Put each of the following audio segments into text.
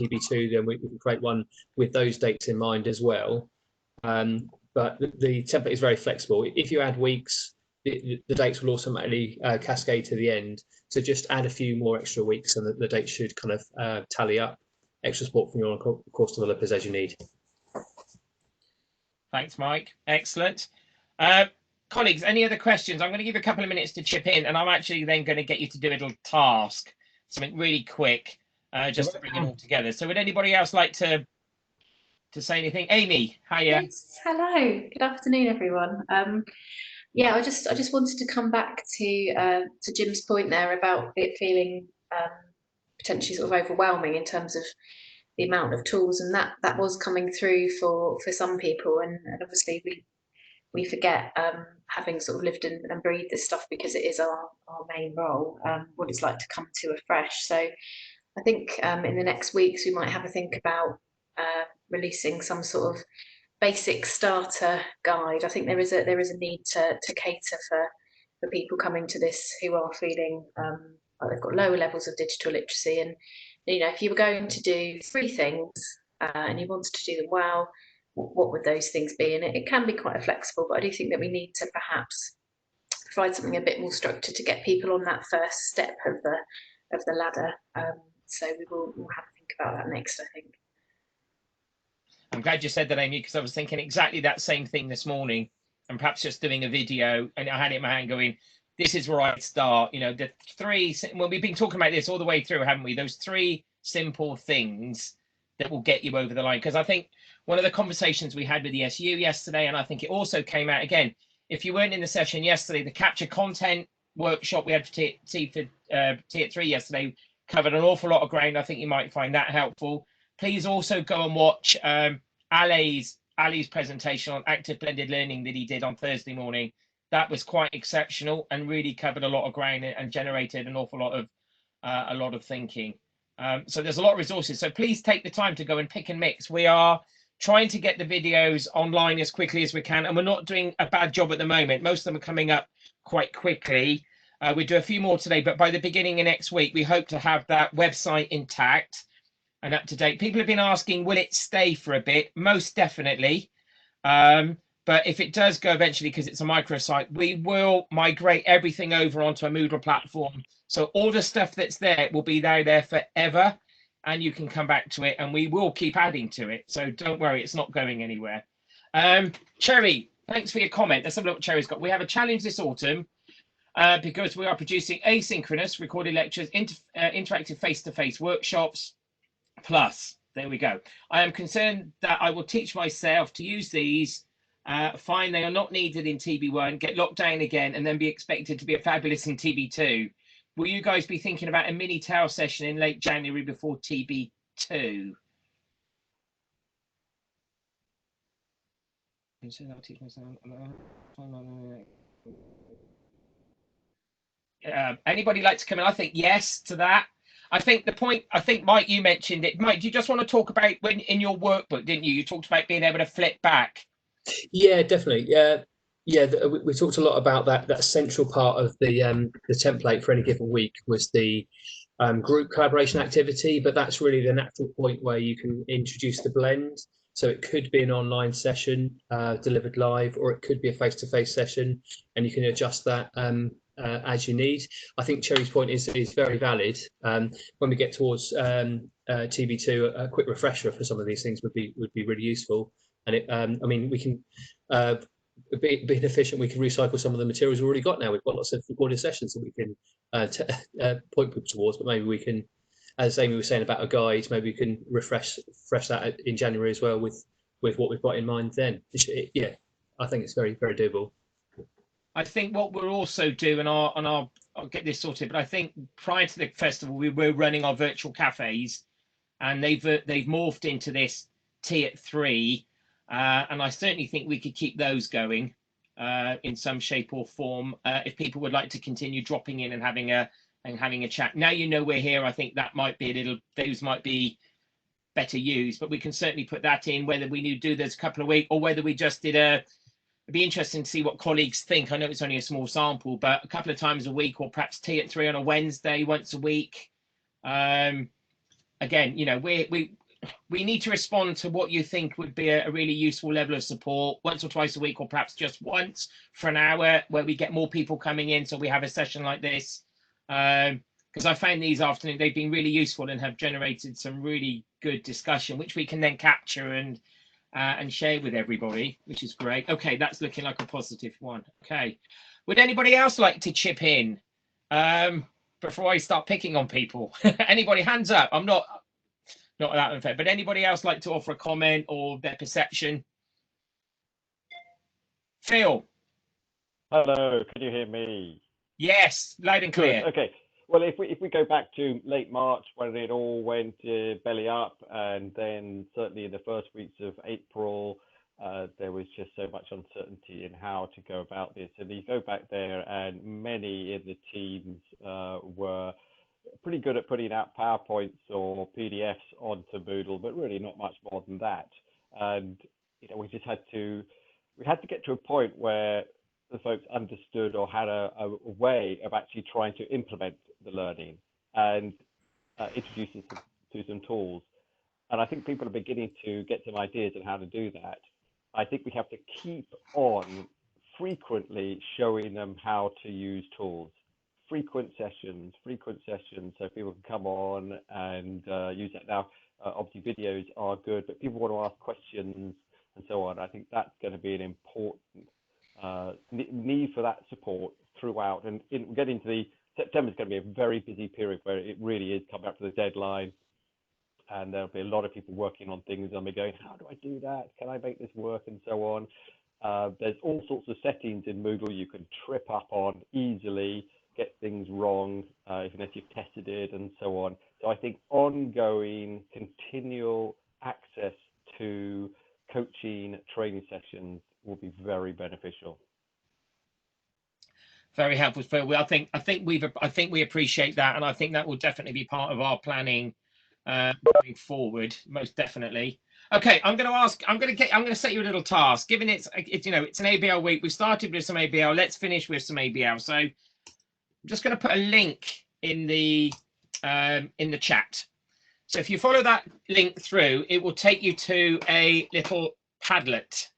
TB2, then we can create one with those dates in mind as well. But the template is very flexible. If you add weeks, the dates will automatically cascade to the end. So just add a few more extra weeks and the dates should kind of tally up. Extra support from your course developers as you need. Thanks, Mike. Excellent. Colleagues, any other questions? I'm going to give you a couple of minutes to chip in, and I'm actually then going to get you to do a little task, something really quick, just to bring it all together. So would anybody else like to say anything? Amy, hiya. Yes, hello. Good afternoon, everyone. Yeah, I just wanted to come back to Jim's point there about it feeling potentially sort of overwhelming in terms of the amount of tools, and that was coming through for some people, and obviously we forget, having sort of lived and breathed this stuff, because it is our main role, what it's like to come to afresh. So I think in the next weeks we might have a think about releasing some sort of basic starter guide. I think there is a need to cater for people coming to this who are feeling like they've got lower levels of digital literacy, and if you were going to do 3 things and you wanted to do them well, what would those things be? And it can be quite flexible, but I do think that we need to perhaps provide something a bit more structured to get people on that first step of the ladder. So we'll have to think about that next, I think. I'm glad you said that, Amy, because I was thinking exactly that same thing this morning, and perhaps just doing a video, and I had it in my hand going, this is where I start. The 3, well, we've been talking about this all the way through, haven't we? Those 3 simple things that will get you over the line. Because I think one of the conversations we had with the SU yesterday, and I think it also came out again, if you weren't in the session yesterday, the capture content workshop we had for Tier 3 yesterday covered an awful lot of ground. I think you might find that helpful. Please also go and watch Ali's presentation on active blended learning that he did on Thursday morning. That was quite exceptional and really covered a lot of ground and generated an awful lot of thinking. So there's a lot of resources. So please take the time to go and pick and mix. We are trying to get the videos online as quickly as we can, and we're not doing a bad job at the moment. Most of them are coming up quite quickly. We do a few more today, but by the beginning of next week, we hope to have that website intact and up to date. People have been asking, will it stay for a bit? Most definitely. But if it does go eventually, because it's a microsite, we will migrate everything over onto a Moodle platform. So all the stuff that's there will be there forever, and you can come back to it, and we will keep adding to it. So don't worry, it's not going anywhere. Cherry, thanks for your comment. Let's have a look what Cherry's got. We have a challenge this autumn because we are producing asynchronous recorded lectures, interactive face-to-face workshops, plus, there we go. I am concerned that I will teach myself to use these, find they are not needed in TB1, get locked down again, and then be expected to be a fabulous in TB2. Will you guys be thinking about a mini TAL session in late January before TB2? Anybody like to come in? I think yes to that. I think the point, I think, Mike, you mentioned it. Mike, do you just want to talk about when in your workbook, didn't you? You talked about being able to flip back. Yeah, definitely. Yeah, we talked a lot about that central part of the template for any given week was the group collaboration activity, but that's really the natural point where you can introduce the blend. So it could be an online session delivered live, or it could be a face-to-face session, and you can adjust that as you need. I think Cherry's point is very valid. When we get towards TB2, a quick refresher for some of these things would be really useful. And it, I mean, we can being efficient. We can recycle some of the materials we've already got now. We've got lots of recorded sessions that we can point people towards, but maybe we can, as Amy was saying about a guide, maybe we can refresh that in January as well with what we've got in mind then. Yeah, I think it's very, very doable. I think what we'll also do, and I'll get this sorted, but I think prior to the festival, we were running our virtual cafes, and they've morphed into this Tier 3, and I certainly think we could keep those going in some shape or form if people would like to continue dropping in and having a chat. Now you know we're here. I think that might be those might be better used, but we can certainly put that in, whether we do this a couple of weeks or whether we just did it'd be interesting to see what colleagues think. I know it's only a small sample, but a couple of times a week, or perhaps Tier 3 on a Wednesday once a week. And again, you know, we need to respond to what you think would be a really useful level of support once or twice a week, or perhaps just once for an hour, where we get more people coming in. So we have a session like this. Because I found these afternoons, they've been really useful and have generated some really good discussion, which we can then capture and share with everybody, which is great. Okay, that's looking like a positive one. Okay, would anybody else like to chip in before I start picking on people? Anybody, hands up. I'm not that unfair, but anybody else like to offer a comment or their perception? Phil. Hello, can you hear me? Yes, loud and clear. Good. Okay. Well, if we go back to late March, when it all went belly up, and then certainly in the first weeks of April, there was just so much uncertainty in how to go about this. And you go back there, and many in the teams were pretty good at putting out PowerPoints or PDFs onto Moodle, but really not much more than that. And you know, we had to get to a point where the folks understood or had a way of actually trying to implement the learning and introduce it to some tools. And I think people are beginning to get some ideas on how to do that. I think we have to keep on frequently showing them how to use tools. Frequent sessions, so people can come on and use that. Now, obviously videos are good, but people want to ask questions and so on. I think that's going to be an important need for that support throughout. And getting to the September is going to be a very busy period where it really is coming up to the deadline. And there'll be a lot of people working on things and they're going, how do I do that? Can I make this work? And so on. There's all sorts of settings in Moodle you can trip up on easily, get things wrong, even if you've tested it and so on. So I think ongoing, continual access to coaching, training sessions will be very beneficial. Very helpful, Phil. I think we appreciate that, and I think that will definitely be part of our planning going forward, most definitely. Okay, I'm going to set you a little task. Given it's you know, it's an ABL week. We started with some ABL. Let's finish with some ABL. So I'm just going to put a link in the chat. So if you follow that link through, it will take you to a little Padlet.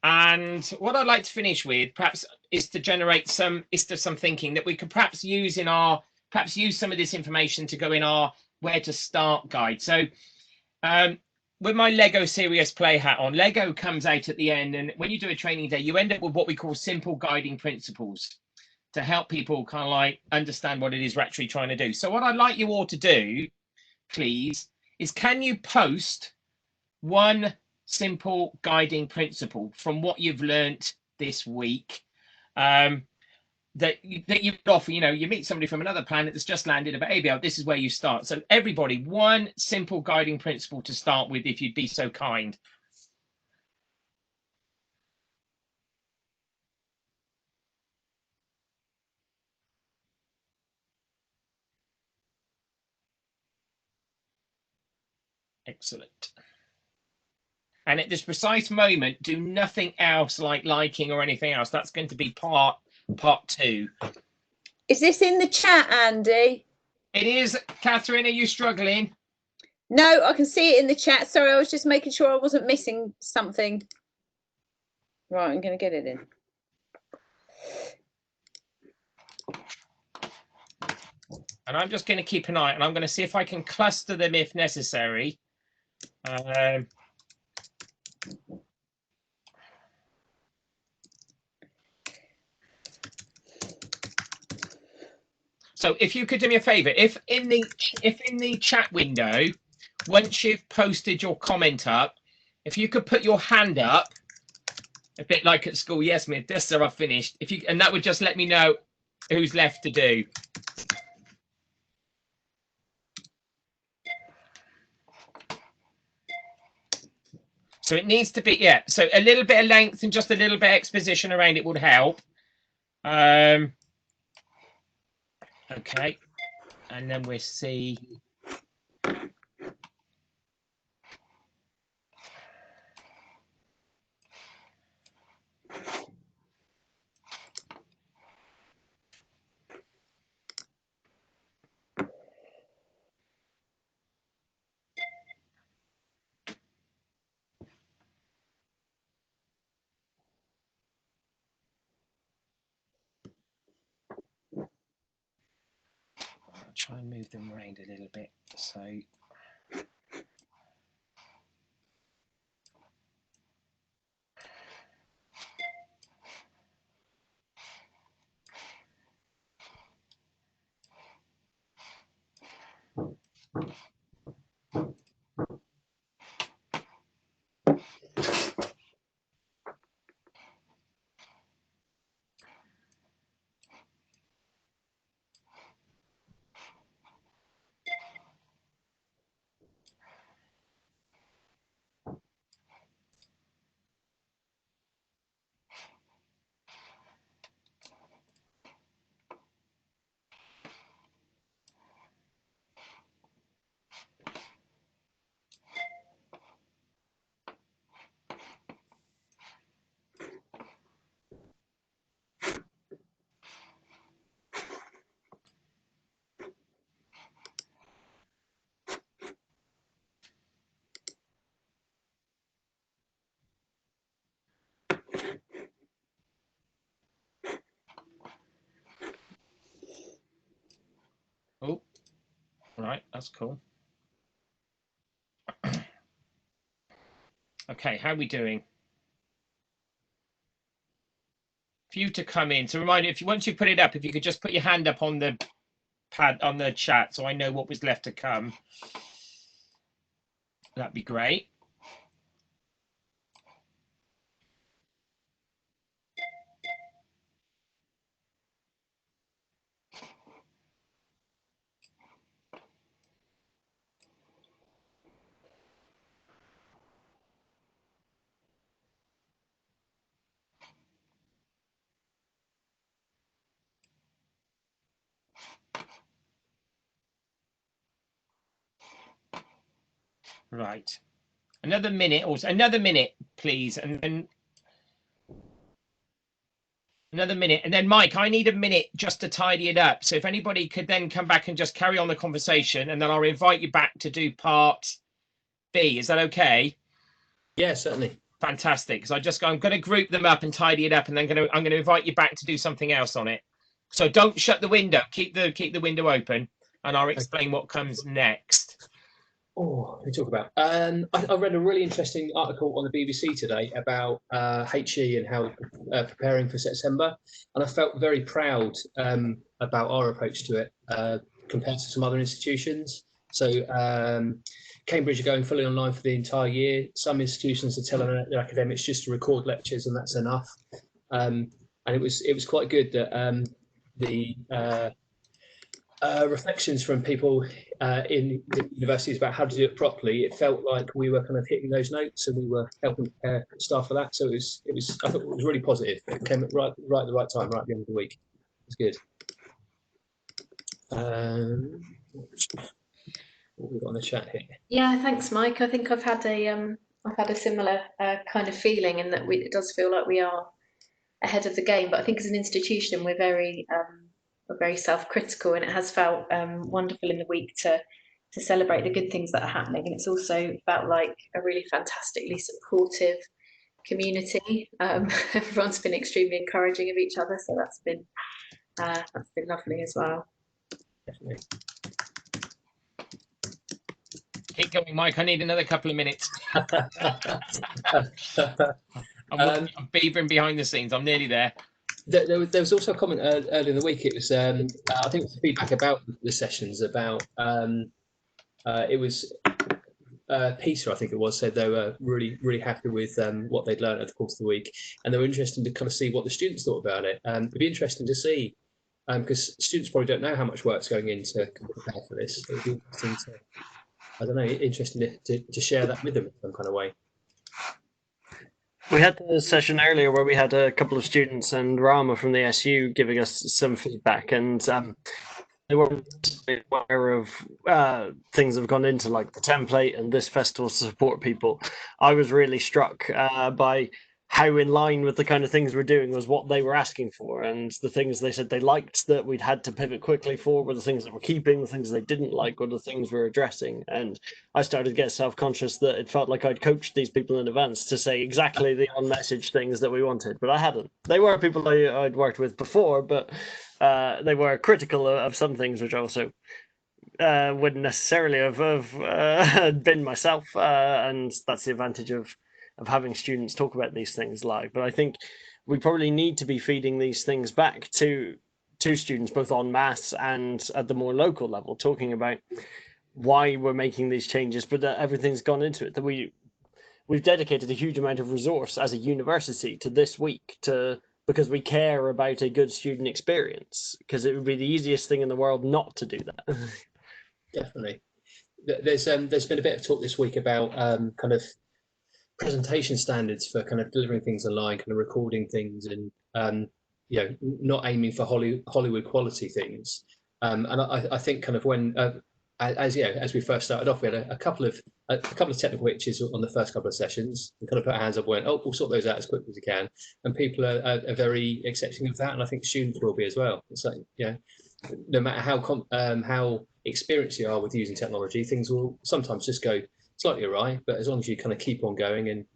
And what I'd like to finish with, perhaps, is to generate some thinking that we could perhaps use some of this information to go in our where to start guide. So with my Lego Serious Play hat on, Lego comes out at the end, and when you do a training day, you end up with what we call simple guiding principles to help people kind of like understand what it is we're actually trying to do. So what I'd like you all to do, please, is can you post one simple guiding principle from what you've learnt this week that you'd offer. You know, you meet somebody from another planet that's just landed about ABL, this is where you start. So everybody, one simple guiding principle to start with, if you'd be so kind. Excellent. And at this precise moment, do nothing else like liking or anything else. That's going to be part 2. Is this in the chat, Andy? It is. Catherine, are you struggling? No, I can see it in the chat. Sorry, I was just making sure I wasn't missing something. Right, I'm going to get it in. And I'm just going to keep an eye, and I'm going to see if I can cluster them if necessary. So if you could do me a favor, if in the chat window, once you've posted your comment up, if you could put your hand up, a bit like at school, yes, Miss, yes, sir, I've finished. And that would just let me know who's left to do. So it needs to be, yeah. So a little bit of length and just a little bit of exposition around it would help. Okay, and then we'll see. try and move them around a little bit. So. Oh, right, that's cool. Okay, how are we doing? For you to come in, so remind you, if you once you put it up, if you could just put your hand up on the pad on the chat, so I know what was left to come. That'd be great. Right. Another minute, also another minute, please, and then another minute, and then Mike, I need a minute just to tidy it up. So if anybody could then come back and just carry on the conversation, and then I'll invite you back to do part B. Is that okay? Yeah, certainly. Fantastic. Because I'm going to group them up and tidy it up, and then I'm going to invite you back to do something else on it. So don't shut the window. Keep the window open, and I'll explain what comes next. Oh, we talk about. I read a really interesting article on the BBC today about HE and how preparing for September, and I felt very proud about our approach to it compared to some other institutions. So Cambridge are going fully online for the entire year. Some institutions are telling their academics just to record lectures and that's enough. And it was quite good that the reflections from people in the universities about how to do it properly. It felt like we were kind of hitting those notes, and we were helping prepare staff for that. So it was. I thought it was really positive. It came at right at the right time, right at the end of the week. It's good. What we got on the chat here? Yeah, thanks, Mike. I think I've had a similar kind of feeling in that it does feel like we are ahead of the game. But I think as an institution, we're very self-critical, and it has felt wonderful in the week to celebrate the good things that are happening. And it's also felt like a really fantastically supportive community. Everyone's been extremely encouraging of each other, so that's been lovely as well. Definitely. Keep going, Mike. I need another couple of minutes. I'm beavering behind the scenes. I'm nearly there. There was also a comment earlier in the week. It was I think it was feedback about the sessions about it was Peter, I think it was, said they were really happy with what they'd learned over the course of the week, and they were interested to kind of see what the students thought about it. It'd be interesting to see because students probably don't know how much work's going into prepare for this. It'd be interesting to, I don't know, interesting to share that with them in some kind of way. We had a session earlier where we had a couple of students and Rama from the SU giving us some feedback, and they were aware of things that have gone into like the template and this festival to support people. I was really struck by how in line with the kind of things we're doing was what they were asking for, and the things they said they liked that we'd had to pivot quickly for were the things that we're keeping, the things they didn't like were the things we're addressing. And I started to get self-conscious that it felt like I'd coached these people in advance to say exactly the on-message things that we wanted, but I hadn't. They were people I'd worked with before, but they were critical of some things, which also wouldn't necessarily have been myself, and that's the advantage of having students talk about these things live. But I think we probably need to be feeding these things back to students, both en masse and at the more local level, talking about why we're making these changes, but that everything's gone into it. That we've dedicated a huge amount of resource as a university to this week because we care about a good student experience, because it would be the easiest thing in the world not to do that. Definitely. There's been a bit of talk this week about kind of presentation standards for kind of delivering things online, kind of recording things, and you know, not aiming for Hollywood quality things. And I think kind of when as we first started off, we had a couple of technical hitches on the first couple of sessions. We kind of put our hands up and went, oh, we'll sort those out as quickly as we can. And people are very accepting of that, and I think students will be as well. It's like, no matter how experienced you are with using technology, things will sometimes just go slightly awry, but as long as you kind of keep on going and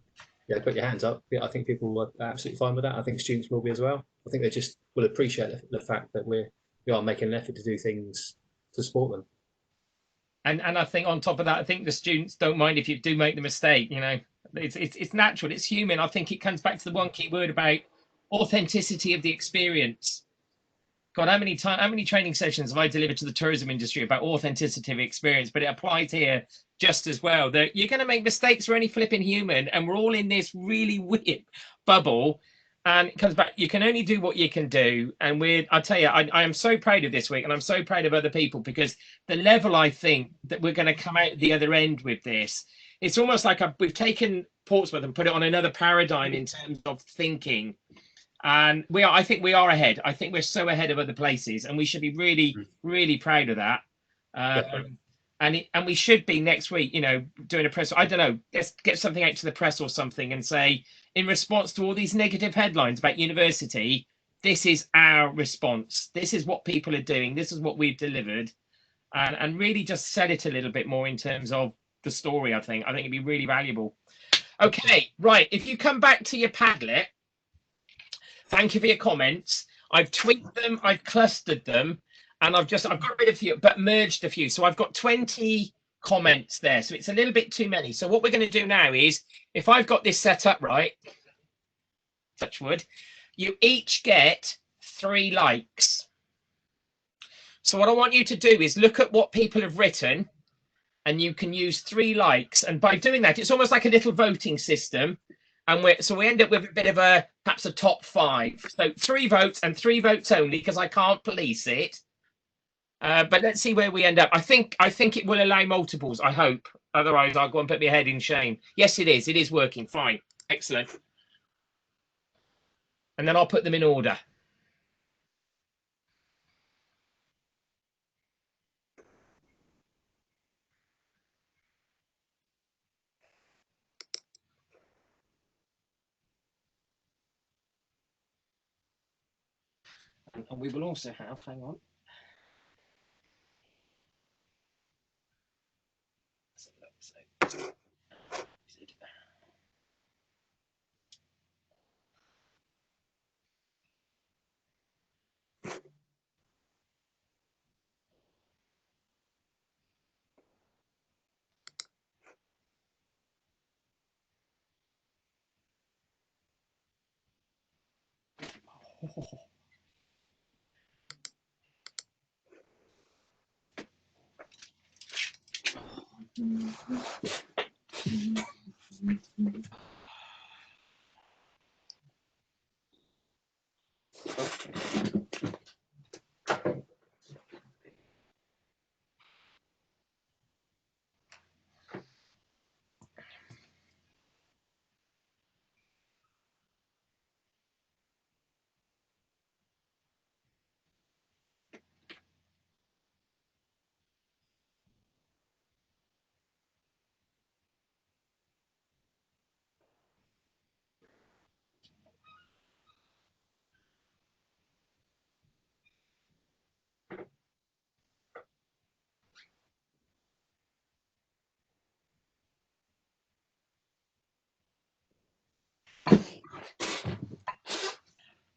put your hands up, I think people are absolutely fine with that. I think students will be as well. I think they just will appreciate the fact that we are making an effort to do things to support them. And I think on top of that, I think the students don't mind if you do make the mistake. You know, it's natural, it's human. I think it comes back to the one key word about authenticity of the experience. God, how many training sessions have I delivered to the tourism industry about authenticity of experience? But it applies here just as well, that you're going to make mistakes. We're only flipping human, and we're all in this really weird bubble. And it comes back, you can only do what you can do. And I tell you, I am so proud of this week, and I'm so proud of other people, because the level I think that we're going to come out the other end with this, it's almost like we've taken Portsmouth and put it on another paradigm in terms of thinking. And I think we are ahead. I think we're so ahead of other places, and we should be really, really proud of that. And we should be next week, doing a press. I don't know, let's get something out to the press or something and say, in response to all these negative headlines about university, this is our response. This is what people are doing. This is what we've delivered, and really just sell it a little bit more in terms of the story. I think it'd be really valuable. Okay, right. If you come back to your Padlet, thank you for your comments. I've tweaked them, I've clustered them, and I've got rid of a few, but merged a few. So I've got 20 comments there. So it's a little bit too many. So what we're going to do now is, if I've got this set up right, touch wood, you each get 3 likes. So what I want you to do is look at what people have written, and you can use 3 likes. And by doing that, it's almost like a little voting system. And we end up with a bit of perhaps a top 5. So 3 votes and 3 votes only, because I can't police it. But let's see where we end up. I think it will allow multiples, I hope. Otherwise, I'll go and put my head in shame. Yes, it is. It is working. Fine. Excellent. And then I'll put them in order. And we will also have, hang on.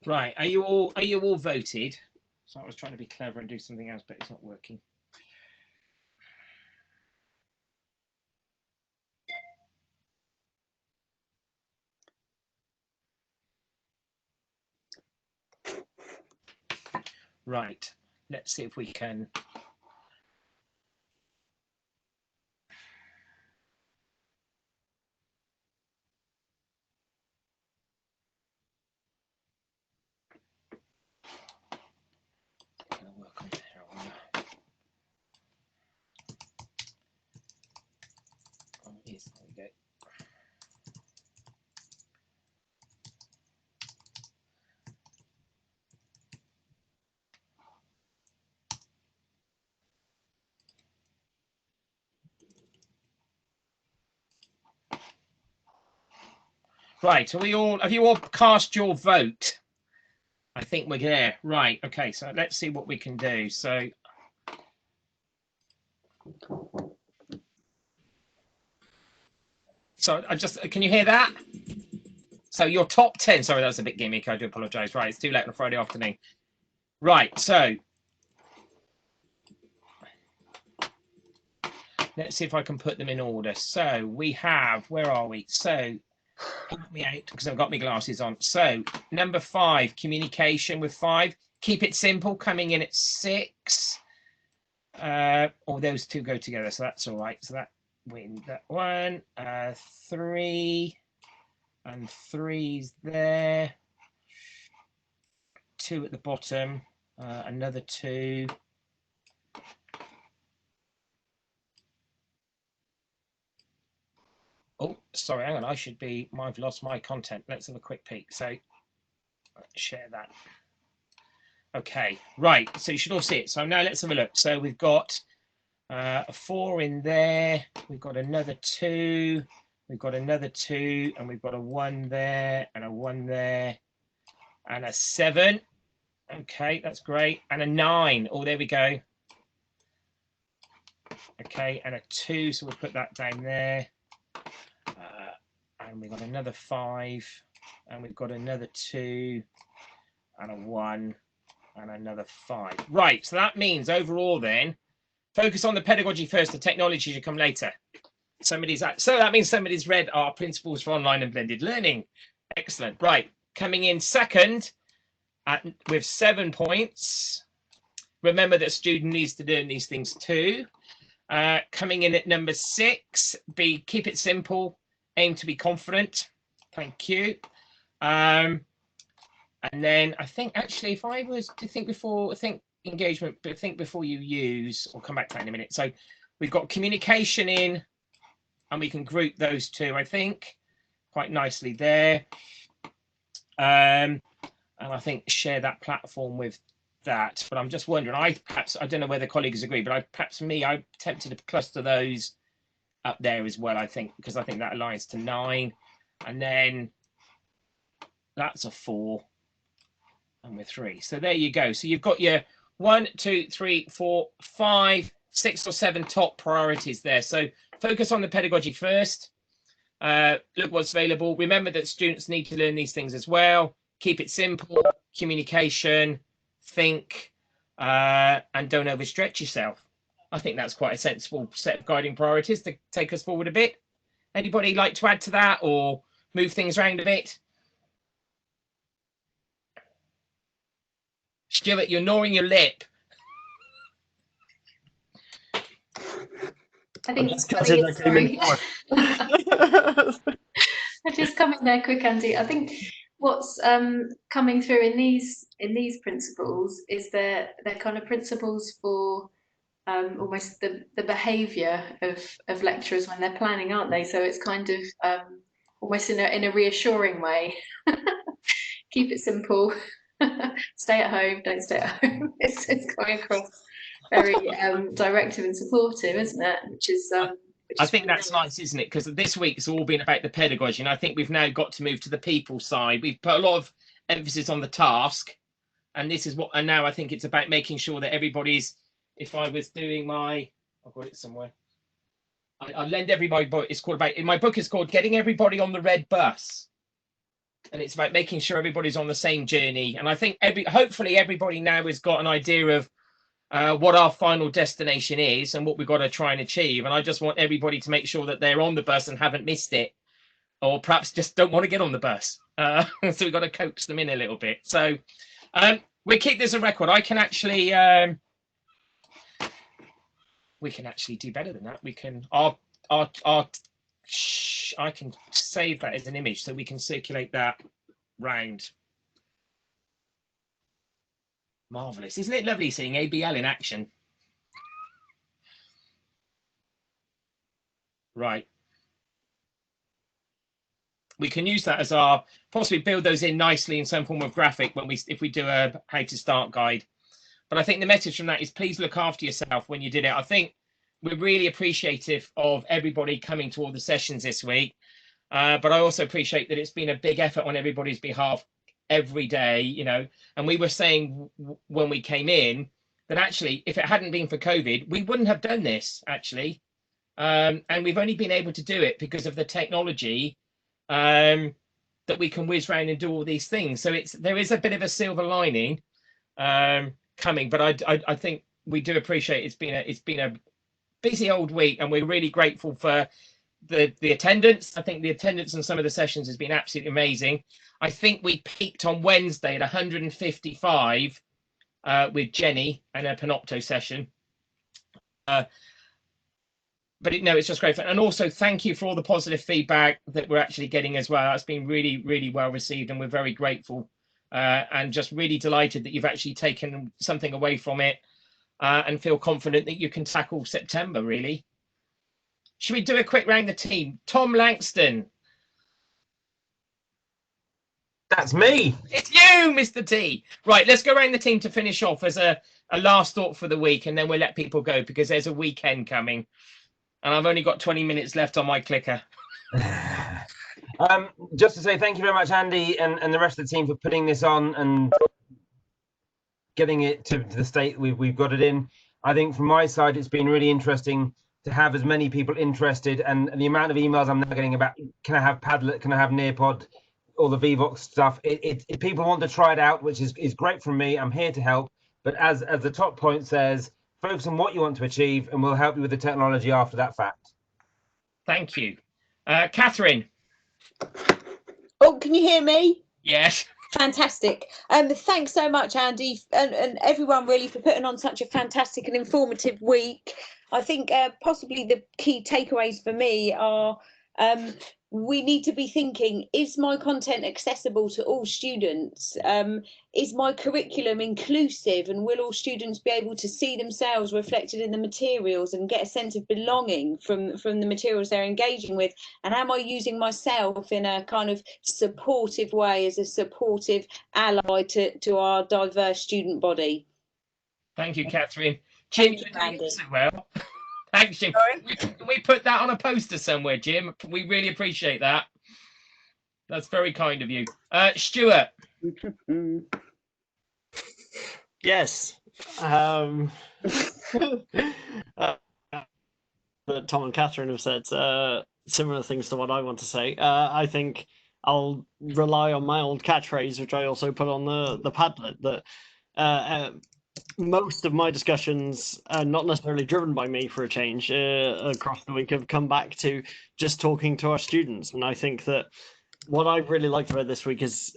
Right, are you all voted? So I was trying to be clever and do something else, but it's not working. Right, let's see if we can. Gonna work on there, I wonder. Oh, yes, there we go. Right, have you all cast your vote? I think we're there. Right, okay, so let's see what we can do. So I just, can you hear that? So your top 10, sorry, that was a bit gimmick, I do apologize. Right, it's too late on a Friday afternoon. Right, so let's see if I can put them in order. So we have, where are we? So help me out because I've got my glasses on. So number 5, communication with 5. Keep it simple, coming in at 6. Or those two go together, so that's all right. So that win that one. 3 and 3's there. 2 at the bottom. Another 2. Oh, sorry, hang on. I've lost my content. Let's have a quick peek. So let's share that. Okay, right. So you should all see it. So now let's have a look. So we've got a 4 in there. We've got another 2. We've got another 2, and we've got a 1 there, and a 1 there, and a 7. Okay, that's great. And a 9. Oh, there we go. Okay, and a 2. So we'll put that down there. And we've got another 5, and we've got another 2, and a 1, and another 5. Right, so that means overall then, focus on the pedagogy first, the technology to come later. So that means somebody's read our principles for online and blended learning. Excellent. Right, coming in second with 7 points. Remember that student needs to learn these things too. Coming in at number 6, keep it simple. Aim to be confident. Thank you. And then I think actually, if I was to think before, engagement, but think before you use, I'll come back to that in a minute. So we've got communication in, and we can group those two, I think, quite nicely there. And I think share that platform with that. But I'm just wondering, I don't know whether colleagues agree, but I'm tempted to cluster those up there as well, I think, because I think that aligns to 9, and then that's a 4, and we're 3. So there you go. So you've got your 1, 2, 3, 4, 5, 6 or 7 top priorities there. So focus on the pedagogy first. Look what's available. Remember that students need to learn these things as well. Keep it simple, communication, think, and don't overstretch yourself. I think that's quite a sensible set of guiding priorities to take us forward a bit. Anybody like to add to that or move things around a bit? Stuart, you're gnawing your lip. I think it's I just come in there quick, Andy. I think what's coming through in these principles is they're kind of principles for almost the behaviour of lecturers when they're planning, aren't they? So it's kind of almost in a reassuring way. Keep it simple. Stay at home. Don't stay at home. It's going across very directive and supportive, isn't it? Which is. I think that's nice, isn't it? Because this week's all been about the pedagogy, and I think we've now got to move to the people side. We've put a lot of emphasis on the task, and now I think it's about making sure that everybody's. If I was doing I've got it somewhere. I lend everybody book. My book is called Getting Everybody on the Red Bus, and it's about making sure everybody's on the same journey. And I think hopefully everybody now has got an idea of what our final destination is and what we've got to try and achieve. And I just want everybody to make sure that they're on the bus and haven't missed it, or perhaps just don't want to get on the bus. So we've got to coax them in a little bit. So We keep this a record. I can actually we can actually do better than that. We can I can save that as an image so we can circulate that round. Marvelous. Isn't it lovely seeing ABL in action? Right. We can use that as our, possibly build those in nicely in some form of graphic when if we do a how to start guide. But I think the message from that is please look after yourself when you did it. I think we're really appreciative of everybody coming to all the sessions this week. But I also appreciate that it's been a big effort on everybody's behalf every day, you know, and we were saying when we came in that actually, if it hadn't been for COVID, we wouldn't have done this actually. And we've only been able to do it because of the technology that we can whiz around and do all these things. So there is a bit of a silver lining coming, but I think we do appreciate it's been a busy old week, and we're really grateful for the attendance. I think the attendance on some of the sessions has been absolutely amazing. I think we peaked on Wednesday at 155 with Jenny and a Panopto session. But it's just great. And also thank you for all the positive feedback that we're actually getting as well. It's been really, really well received, and we're very grateful and just really delighted that you've actually taken something away from it and feel confident that you can tackle September, really. Should we do a quick round the team? Tom Langston. That's me. It's you, Mr. T. Right, let's go around the team to finish off as a last thought for the week, and then we'll let people go because there's a weekend coming. And I've only got 20 minutes left on my clicker. Just to say thank you very much, Andy, and the rest of the team for putting this on and getting it to the state we've got it in. I think from my side, it's been really interesting to have as many people interested, and the amount of emails I'm now getting about, can I have Padlet, can I have Nearpod, all the Vevox stuff. If people want to try it out, which is great from me. I'm here to help. But as the top point says, focus on what you want to achieve, and we'll help you with the technology after that fact. Thank you. Catherine. Oh, can you hear me? Yes. Fantastic. Thanks so much, Andy, and everyone really for putting on such a fantastic and informative week. I think possibly the key takeaways for me are we need to be thinking, is my content accessible to all students? Is my curriculum inclusive, and will all students be able to see themselves reflected in the materials and get a sense of belonging from the materials they're engaging with? And am I using myself in a kind of supportive way as a supportive ally to our diverse student body? Thank you, Catherine. Jim, you're doing so well. Thanks, Jim. Can we put that on a poster somewhere, Jim? We really appreciate that. That's very kind of you. Stuart. Yes. That Tom and Catherine have said similar things to what I want to say. I think I'll rely on my old catchphrase, which I also put on the Padlet, that most of my discussions, not necessarily driven by me for a change, across the week have come back to just talking to our students. And I think that what I've really liked about this week is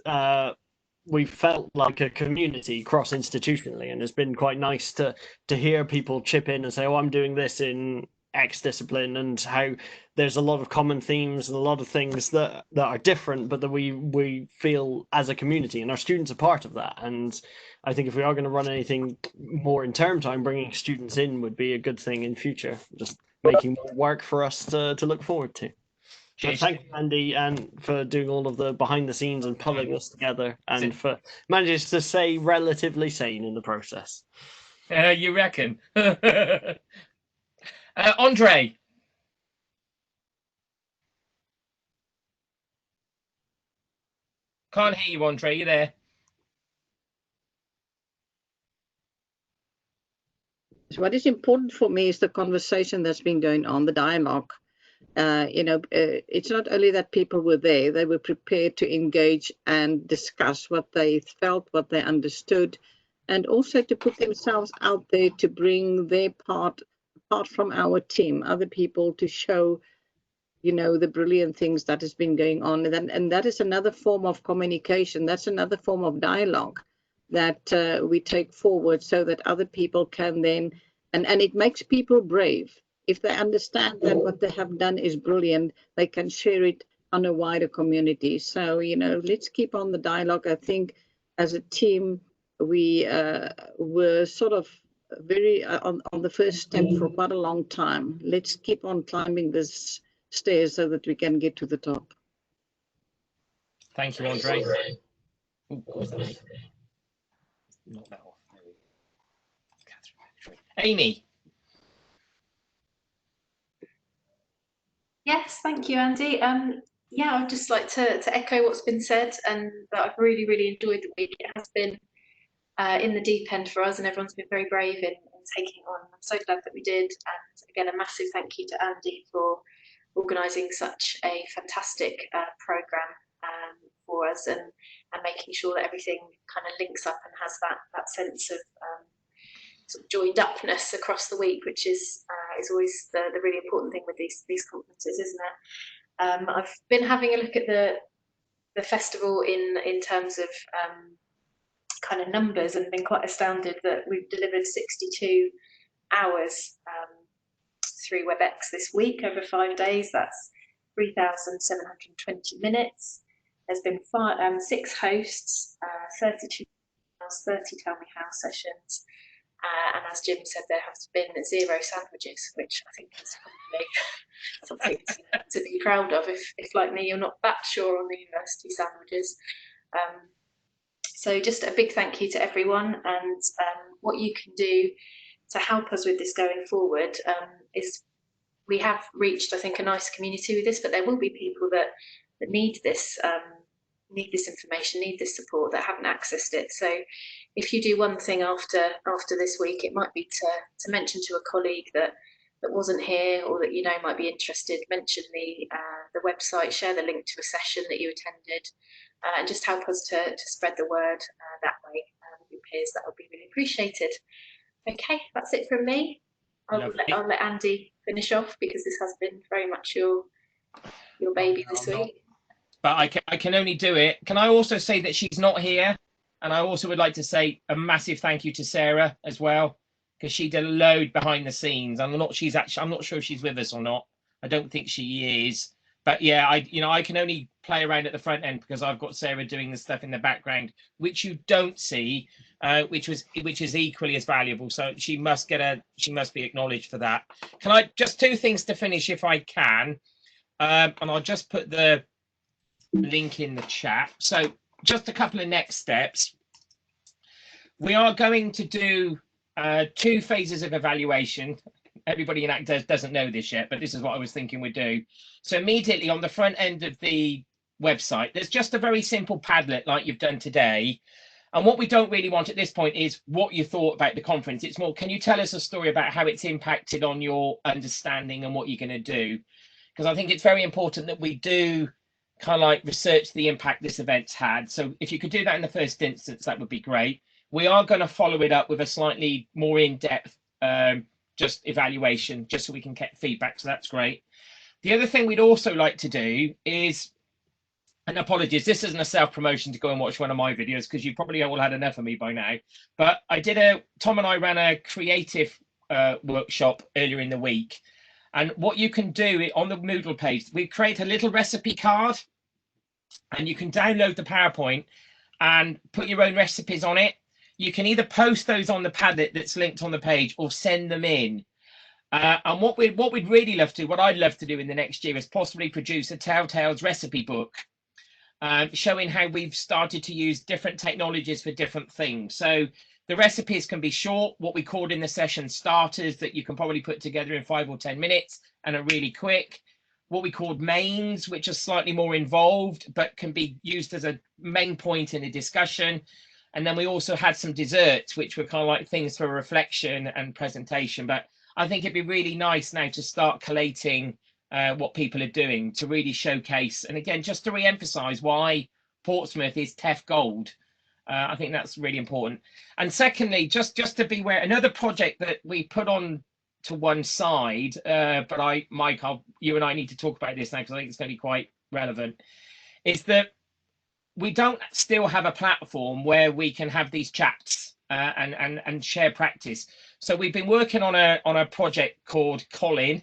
we felt like a community cross-institutionally, and it's been quite nice to hear people chip in and say, oh, I'm doing this in X discipline, and how there's a lot of common themes and a lot of things that are different, but that we feel as a community, and our students are part of that. And I think if we are going to run anything more in term time, bringing students in would be a good thing in future, just making more work for us to look forward to. So thank you, Andy, and for doing all of the behind the scenes and pulling us together, and for managing to stay relatively sane in the process. You reckon? Andre. Can't hear you, Andre. You there? So what is important for me is the conversation that's been going on, the dialogue. It's not only that people were there, they were prepared to engage and discuss what they felt, what they understood, and also to put themselves out there to bring their part, apart from our team, other people to show, the brilliant things that has been going on. And that is another form of communication. That's another form of dialogue. that we take forward so that other people can then, and it makes people brave. If they understand that what they have done is brilliant, they can share it on a wider community. So, let's keep on the dialogue. I think as a team, we were sort of very on the first step for quite a long time. Let's keep on climbing this stairs so that we can get to the top. Thank you, Andre. Ooh, what was that? Not that off. Amy. Yes, thank you, Andy. Yeah, I'd just like to echo what's been said, and that I've really, really enjoyed the week. It has been in the deep end for us, and everyone's been very brave in taking on. I'm so glad that we did. And again, a massive thank you to Andy for organising such a fantastic programme for us, and making sure that everything kind of links up and has that sense of sort of joined upness across the week, which is always the really important thing with these conferences, isn't it? I've been having a look at the festival in terms of kind of numbers, and been quite astounded that we've delivered 62 hours through WebEx this week over 5 days. That's 3,720 minutes. There's been 6 hosts, 32 hours, 30 Tell Me How sessions, and as Jim said, there has been 0 sandwiches, which I think is probably something to be proud of if, like me, you're not that sure on the university sandwiches. So just a big thank you to everyone, and what you can do to help us with this going forward is we have reached, I think, a nice community with this, but there will be people that need this information, need this support, that haven't accessed it. So if you do one thing after this week, it might be to mention to a colleague that wasn't here, or that might be interested, mention the website, share the link to a session that you attended, and just help us to spread the word that way with your peers. That would be really appreciated. Okay, that's it from me. I'll let Andy finish off, because this has been very much your baby this week. But I can only do it. Can I also say that she's not here? And I also would like to say a massive thank you to Sarah as well, because she did a load behind the scenes. I'm not sure if she's with us or not. I don't think she is. But yeah, I can only play around at the front end because I've got Sarah doing the stuff in the background, which you don't see, which is equally as valuable. So she must be acknowledged for that. Can I just 2 things to finish if I can, and I'll just put the link in the chat. So just a couple of next steps. We are going to do 2 phases of evaluation. Everybody in ACT doesn't know this yet, but this is what I was thinking we'd do. So immediately on the front end of the website, there's just a very simple Padlet like you've done today. And what we don't really want at this point is what you thought about the conference. It's more, can you tell us a story about how it's impacted on your understanding and what you're going to do? Because I think it's very important that we do kind of like research the impact this event's had. So if you could do that in the first instance, that would be great. We are going to follow it up with a slightly more in-depth just evaluation, just so we can get feedback. So that's great. The other thing we'd also like to do is, and apologies, this isn't a self-promotion to go and watch one of my videos, because you probably all had enough of me by now, but Tom and I ran a creative workshop earlier in the week. And what you can do on the Moodle page, we create a little recipe card, and you can download the PowerPoint and put your own recipes on it. You can either post those on the Padlet that's linked on the page, or send them in. And what we'd really love to, what I'd love to do in the next year, is possibly produce a Telltales recipe book, showing how we've started to use different technologies for different things. So the recipes can be short, what we called in the session starters, that you can probably put together in 5 or 10 minutes and are really quick. What we called mains, which are slightly more involved, but can be used as a main point in a discussion. And then we also had some desserts, which were kind of like things for reflection and presentation. But I think it'd be really nice now to start collating what people are doing to really showcase. And again, just to re-emphasize why Portsmouth is TEF Gold. I think that's really important. And secondly, just to be aware, another project that we put on to one side, but Mike, you and I need to talk about this now, because I think it's going to be quite relevant, is that we don't still have a platform where we can have these chats and share practice. So we've been working on a project called Colin,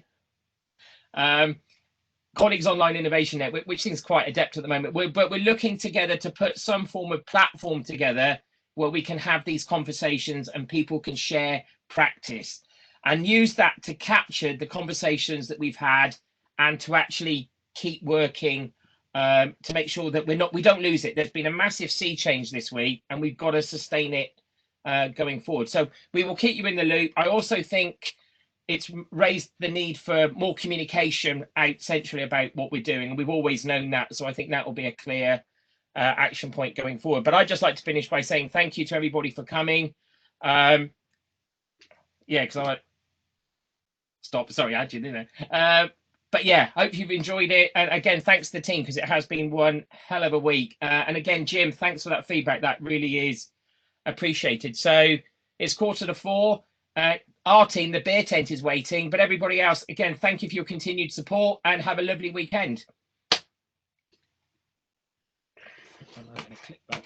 Colleagues Online Innovation Network, which seems quite adept at the moment. But we're looking together to put some form of platform together where we can have these conversations and people can share practice and use that to capture the conversations that we've had and to actually keep working to make sure that we don't lose it. There's been a massive sea change this week and we've got to sustain it going forward. So we will keep you in the loop. I also think it's raised the need for more communication out centrally about what we're doing. And we've always known that. So I think that will be a clear action point going forward. But I'd just like to finish by saying thank you to everybody for coming. Yeah, because I stop. Sorry, I didn't know. But yeah, hope you've enjoyed it. And again, thanks to the team because it has been one hell of a week. And again, Jim, thanks for that feedback. That really is appreciated. So it's 3:45. Our team, the beer tent, is waiting. But everybody else, again, thank you for your continued support and have a lovely weekend. I'm going to click back.